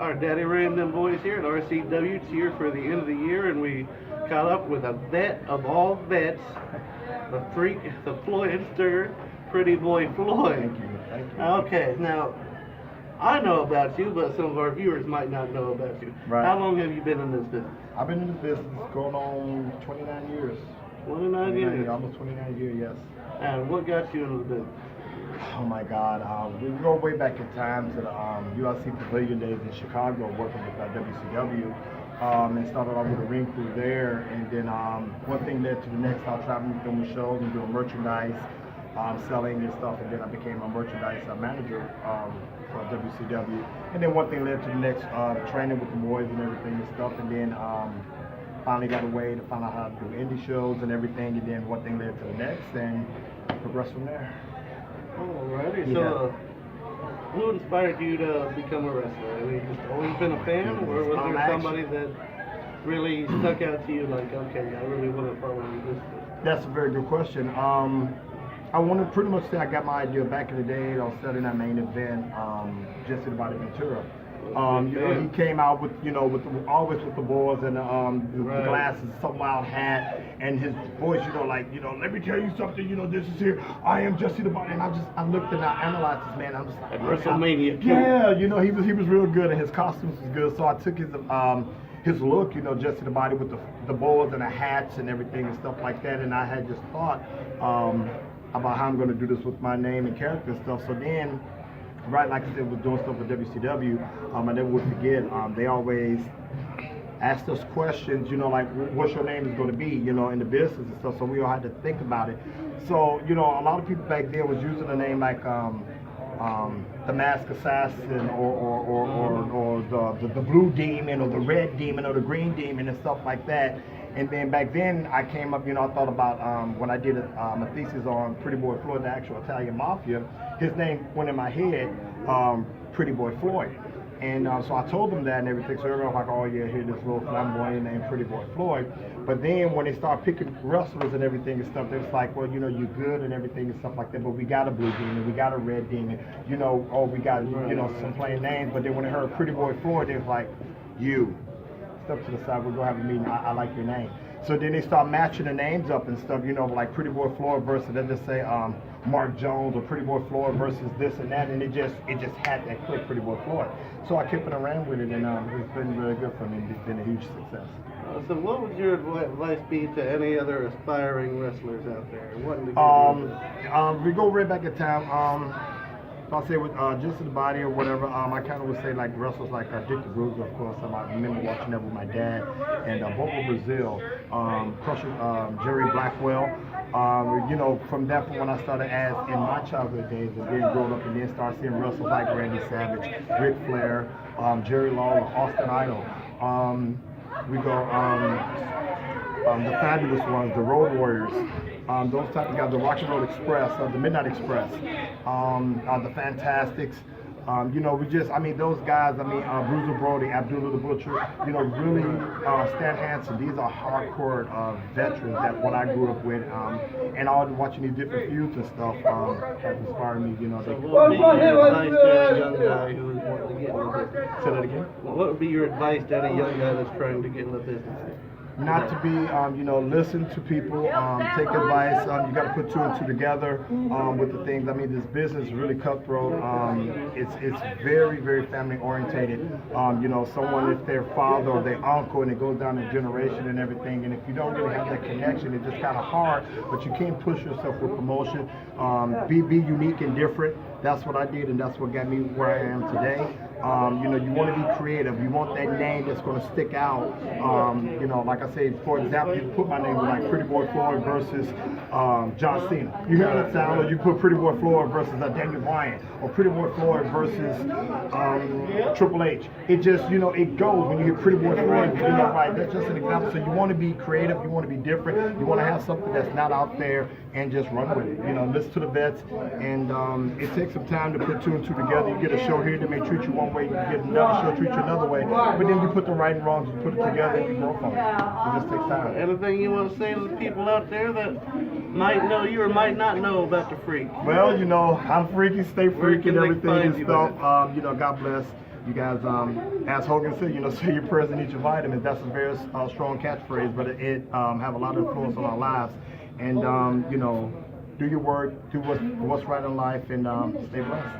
Our Daddy ran them boys here at RCW. It's here for the end of the year, and we caught up with a vet of all vets, the freak, the Floydster, Pretty Boy Floyd. Thank you. Thank you. Okay, now I know about you, but some of our viewers might not know about you. Right. How long have you been in this business? I've been in this business going on 29 years. 29 years. Almost 29 years, yes. And what got you into the business? Oh my God, we go way back in time to the UIC Pavilion days in Chicago, working with WCW, and started off with a ring crew there, and then one thing led to the next. I was traveling, filming shows and doing merchandise, selling and stuff, and then I became a merchandise manager for WCW, and then one thing led to the next, training with the boys and everything and stuff, and then finally got a way to find out how to do indie shows and everything, and then one thing led to the next, and progressed from there. Alrighty, Yeah. so who inspired you to become a wrestler? I mean, just always been a fan, or was there somebody that really stuck out to you, like, okay, I really want to follow this? That's a very good question. I want to pretty much say I got my idea back in the day on Saturday Night Main Event, Jesse the Body Ventura. He came out with, always with the boys and the glasses, some wild hat, and his voice, let me tell you something, this is here. I am Jesse the Body, and I looked and I analyzed this man. I'm just like, at WrestleMania. Yeah, he was real good, and his costumes was good. So I took his look, Jesse the Body with the boys and the hats and everything and stuff like that, and I had just thought about how I'm going to do this with my name and character and stuff. So then, right, like I said, was doing stuff with WCW, I never would forget, they always asked us questions, like what's your name is going to be, in the business and stuff, so we all had to think about it. So, a lot of people back there was using a name like the Masked Assassin or the Blue Demon or the Red Demon or the Green Demon and stuff like that. And then back then I came up, I thought about when I did a thesis on Pretty Boy Floyd, the actual Italian Mafia, his name went in my head, Pretty Boy Floyd. And so I told them that and everything, so everyone was like, oh yeah, here's this little flamboyant named Pretty Boy Floyd. But then when they start picking wrestlers and everything and stuff, it's like, well, you're good and everything and stuff like that, but we got a Blue Demon, we got a Red Demon, we got, some plain names. But then when they heard Pretty Boy Floyd, they was like, step to the side, we're gonna have a meeting, I like your name. So then they start matching the names up and stuff, like Pretty Boy Floyd versus, they just say Mark Jones, or Pretty Boy Floyd versus this and that, and it just had that click, Pretty Boy Floyd. So I kept it around with it, and it's been really good for me. It's been a huge success. So what would your advice be to any other aspiring wrestlers out there wanting to get we go right back in time. I'll say with Just the Body or whatever, I kind of would say like wrestlers like Dick the Bruiser, of course. I remember watching that with my dad, and Bobo Brazil, Crusher, Jerry Blackwell. From that point when I started as in my childhood days, and then growing up and then start seeing wrestlers like Randy Savage, Ric Flair, Jerry Lawler, Austin Idol. We go the Fabulous Ones, the Road Warriors, those type of guys, the Rock and Roll Express, the Midnight Express, the Fantastics. Those guys, Bruiser Brody, Abdullah the Butcher, really, Stan Hansen, these are hardcore veterans that what I grew up with, and all watching these different feuds and stuff has inspired me, So what would be your advice to a young guy who is wanting to get in the business? Say that again? What would be your advice to a young guy that's trying to get in the business? Not to be, listen to people, take advice. You got to put two and two together with the things. This business is really cutthroat. It's very, very family orientated. Someone if their father or their uncle, and it goes down a generation and everything. And if you don't really have that connection, it's just kind of hard. But you can't push yourself with promotion. Be unique and different. That's what I did, and that's what got me where I am today. You want to be creative. You want that name that's going to stick out. Like I say, for example, you put my name with like Pretty Boy Floyd versus John Cena. You hear that sound? Or you put Pretty Boy Floyd versus Daniel Bryan, or Pretty Boy Floyd versus Triple H. It just, it goes when you hear Pretty Boy Floyd. Right? That's just an example. So you want to be creative. You want to be different. You want to have something that's not out there and just run with it. Listen to the vets, and it takes some time to put two and two together. You get a show here that may treat you one way, you get another show treat you another way, but then you put the right and wrongs, you put it together, and you grow from it. It just takes time. Anything you want to say to the people out there that might know you or might not know about the Freak? Well, I'm freaky, stay freaky and everything and stuff. God bless. you guys, as Hogan said, say your prayers and eat your vitamins. That's a very strong catchphrase, but it have a lot of influence on our lives. And do your work, do what's right in life, and stay blessed.